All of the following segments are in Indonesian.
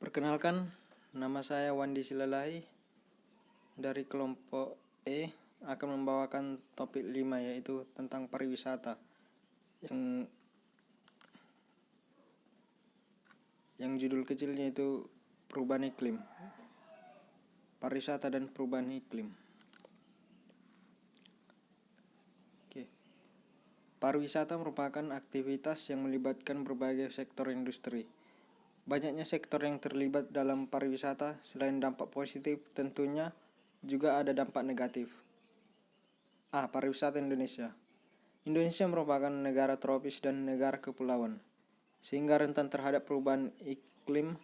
Perkenalkan, nama saya Wandi Silalahi dari kelompok E akan membawakan topik 5 yaitu tentang pariwisata yang judul kecilnya itu perubahan iklim. Pariwisata dan perubahan iklim. Pariwisata merupakan aktivitas yang melibatkan berbagai sektor industri. Banyaknya sektor yang terlibat dalam pariwisata, selain dampak positif, tentunya juga ada dampak negatif. Pariwisata Indonesia. Indonesia merupakan negara tropis dan negara kepulauan, sehingga rentan terhadap perubahan iklim.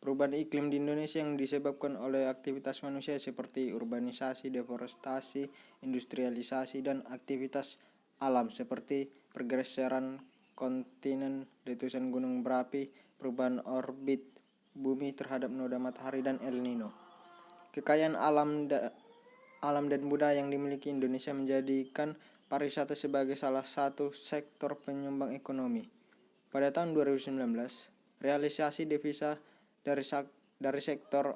Perubahan iklim di Indonesia yang disebabkan oleh aktivitas manusia seperti urbanisasi, deforestasi, industrialisasi, dan aktivitas alam seperti pergeseran kontinen, letusan gunung berapi, perubahan orbit bumi terhadap noda matahari, dan El Nino. Kekayaan alam dan budaya yang dimiliki Indonesia menjadikan pariwisata sebagai salah satu sektor penyumbang ekonomi. Pada tahun 2019, realisasi devisa dari sektor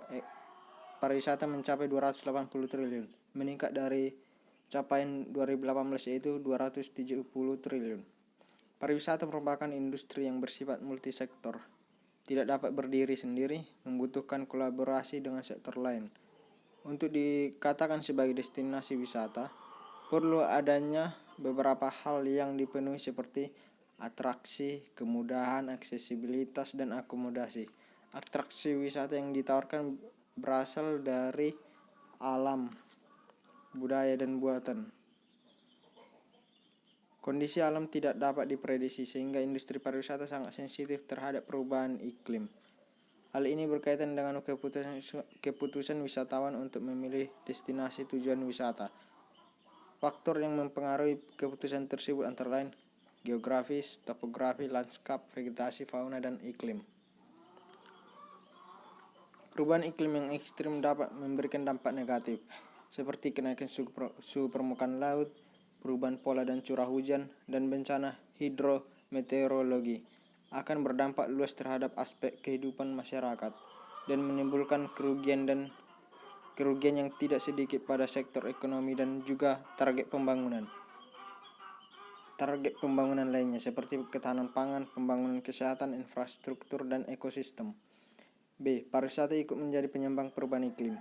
pariwisata mencapai 280 triliun, meningkat dari capaian 2018 yaitu 270 triliun. Pariwisata merupakan industri yang bersifat multisektor, tidak dapat berdiri sendiri, membutuhkan kolaborasi dengan sektor lain. Untuk dikatakan sebagai destinasi wisata, perlu adanya beberapa hal yang dipenuhi seperti atraksi, kemudahan, aksesibilitas, dan akomodasi. Atraksi wisata yang ditawarkan berasal dari alam, budaya, dan buatan. Kondisi alam tidak dapat diprediksi sehingga industri pariwisata sangat sensitif terhadap perubahan iklim. Hal ini berkaitan dengan keputusan wisatawan untuk memilih destinasi tujuan wisata. Faktor yang mempengaruhi keputusan tersebut antara lain geografis, topografi, lanskap, vegetasi, fauna, dan iklim. Perubahan iklim yang ekstrim dapat memberikan dampak negatif, seperti kenaikan suhu permukaan laut, perubahan pola dan curah hujan, dan bencana hidrometeorologi akan berdampak luas terhadap aspek kehidupan masyarakat dan menimbulkan kerugian yang tidak sedikit pada sektor ekonomi dan juga target pembangunan lainnya seperti ketahanan pangan, pembangunan kesehatan, infrastruktur, dan ekosistem. Pariwisata ikut menjadi penyumbang perubahan iklim.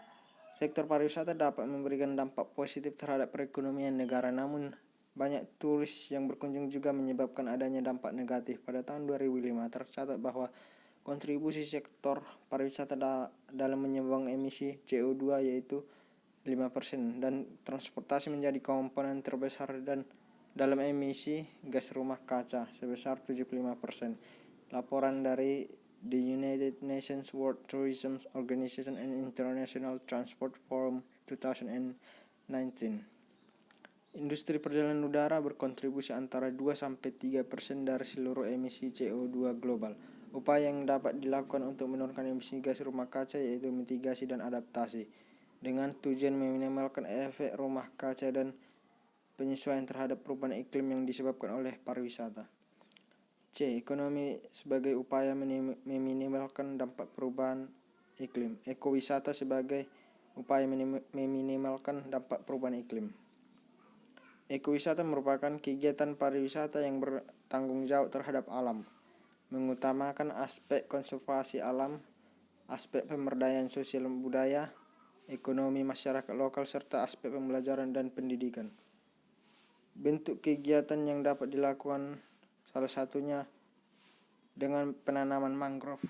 Sektor pariwisata dapat memberikan dampak positif terhadap perekonomian negara, namun banyak turis yang berkunjung juga menyebabkan adanya dampak negatif. Pada tahun 2005 tercatat bahwa kontribusi sektor pariwisata dalam menyumbang emisi CO2 yaitu 5% dan transportasi menjadi komponen terbesar dan dalam emisi gas rumah kaca sebesar 75%. Laporan dari The United Nations World Tourism Organization and International Transport Forum 2019. Industri perjalanan udara berkontribusi antara 2-3% dari seluruh emisi CO2 global. Upaya yang dapat dilakukan untuk menurunkan emisi gas rumah kaca yaitu mitigasi dan adaptasi, dengan tujuan meminimalkan efek rumah kaca dan penyesuaian terhadap perubahan iklim yang disebabkan oleh pariwisata. Ekonomi sebagai upaya meminimalkan dampak perubahan iklim. Ekowisata sebagai upaya meminimalkan dampak perubahan iklim. Ekowisata merupakan kegiatan pariwisata yang bertanggung jawab terhadap alam, mengutamakan aspek konservasi alam, aspek pemberdayaan sosial budaya, ekonomi masyarakat lokal, serta aspek pembelajaran dan pendidikan. Bentuk kegiatan yang dapat dilakukan salah satunya dengan penanaman mangrove,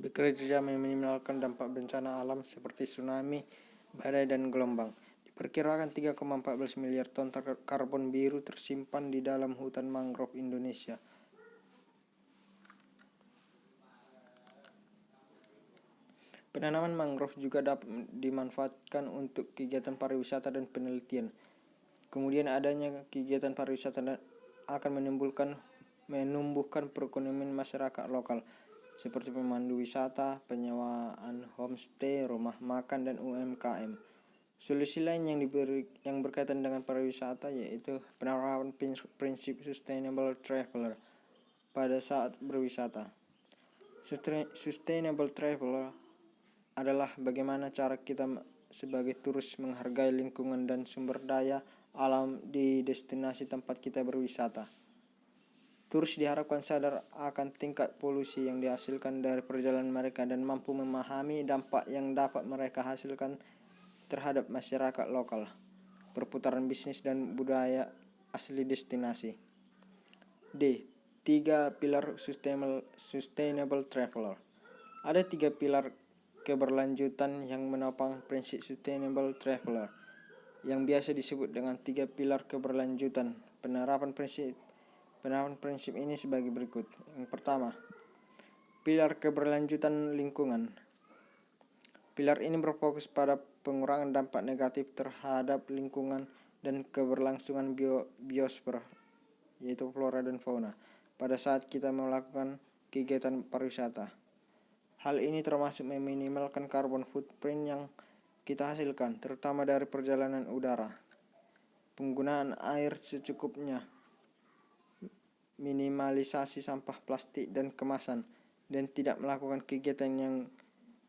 bekerja meminimalkan dampak bencana alam seperti tsunami, badai, dan gelombang. Diperkirakan 3,14 miliar ton karbon biru tersimpan di dalam hutan mangrove Indonesia. Penanaman mangrove juga dapat dimanfaatkan untuk kegiatan pariwisata dan penelitian. Kemudian adanya kegiatan pariwisata akan menumbuhkan perekonomian masyarakat lokal seperti pemandu wisata, penyewaan homestay, rumah makan, dan UMKM. Solusi lain yang berkaitan dengan pariwisata yaitu penerapan prinsip sustainable traveler. pada saat berwisata. Sustainable travel adalah bagaimana cara kita sebagai turis menghargai lingkungan dan sumber daya alam di destinasi tempat kita berwisata. Turis diharapkan sadar akan tingkat polusi yang dihasilkan dari perjalanan mereka dan mampu memahami dampak yang dapat mereka hasilkan terhadap masyarakat lokal, perputaran bisnis dan budaya asli destinasi. D. 3 pilar sustainable traveler. Ada 3 pilar keberlanjutan yang menopang prinsip sustainable traveler, yang biasa disebut dengan 3 pilar keberlanjutan. Penerapan prinsip ini sebagai berikut. Yang pertama, pilar keberlanjutan lingkungan. Pilar ini berfokus pada pengurangan dampak negatif terhadap lingkungan dan keberlangsungan biosfer, yaitu flora dan fauna, pada saat kita melakukan kegiatan pariwisata. Hal ini termasuk meminimalkan carbon footprint yang kita hasilkan, terutama dari perjalanan udara. Penggunaan air secukupnya, minimalisasi sampah plastik dan kemasan, dan tidak melakukan kegiatan yang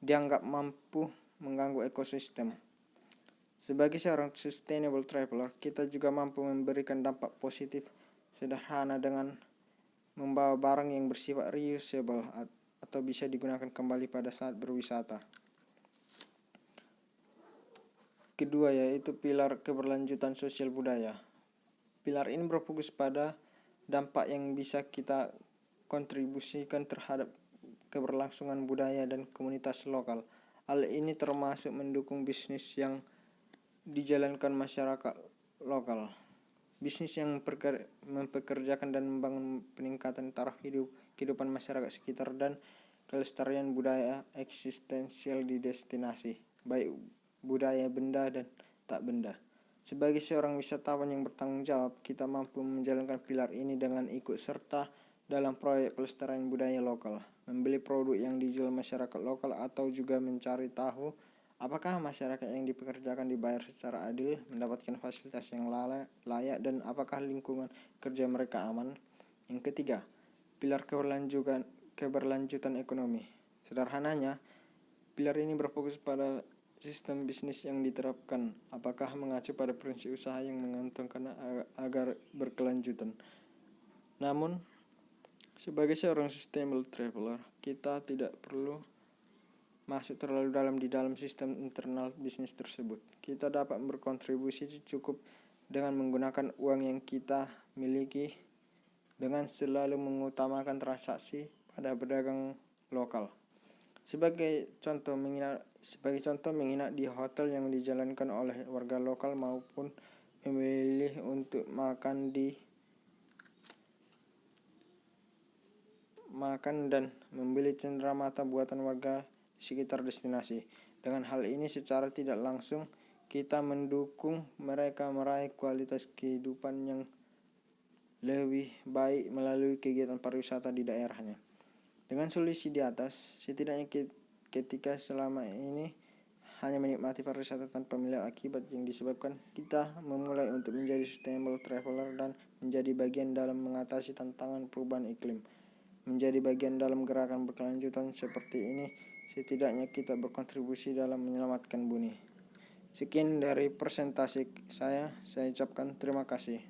dianggap mampu mengganggu ekosistem. Sebagai seorang sustainable traveler, kita juga mampu memberikan dampak positif sederhana dengan membawa barang yang bersifat reusable atau bisa digunakan kembali pada saat berwisata. Kedua, yaitu pilar keberlanjutan sosial budaya. Pilar ini berfokus pada dampak yang bisa kita kontribusikan terhadap keberlangsungan budaya dan komunitas lokal. Hal ini termasuk mendukung bisnis yang dijalankan masyarakat lokal, bisnis yang mempekerjakan dan membangun peningkatan taraf kehidupan masyarakat sekitar, dan kelestarian budaya eksistensial di destinasi, baik budaya benda dan tak benda. Sebagai seorang wisatawan yang bertanggung jawab, kita mampu menjalankan pilar ini dengan ikut serta dalam proyek pelestarian budaya lokal, membeli produk yang dijual masyarakat lokal, atau juga mencari tahu apakah masyarakat yang dipekerjakan dibayar secara adil, mendapatkan fasilitas yang layak, dan apakah lingkungan kerja mereka aman. Yang ketiga, pilar keberlanjutan ekonomi. Sederhananya, pilar ini berfokus pada sistem bisnis yang diterapkan, apakah mengacu pada prinsip usaha yang menguntungkan agar berkelanjutan. Namun, sebagai seorang sustainable traveler, kita tidak perlu masuk terlalu dalam di dalam sistem internal bisnis tersebut. Kita dapat berkontribusi cukup dengan menggunakan uang yang kita miliki, dengan selalu mengutamakan transaksi pada pedagang lokal. Sebagai contoh, menginap di hotel yang dijalankan oleh warga lokal, maupun memilih untuk makan dan membeli cenderamata buatan warga di sekitar destinasi. Dengan hal ini secara tidak langsung kita mendukung mereka meraih kualitas kehidupan yang lebih baik melalui kegiatan pariwisata di daerahnya. Dengan solusi di atas, setidaknya ketika selama ini hanya menikmati pariwisata tanpa melihat akibat yang disebabkan, kita memulai untuk menjadi sustainable traveler dan menjadi bagian dalam mengatasi tantangan perubahan iklim. Menjadi bagian dalam gerakan berkelanjutan seperti ini, setidaknya kita berkontribusi dalam menyelamatkan bumi. Sekian dari presentasi saya ucapkan terima kasih.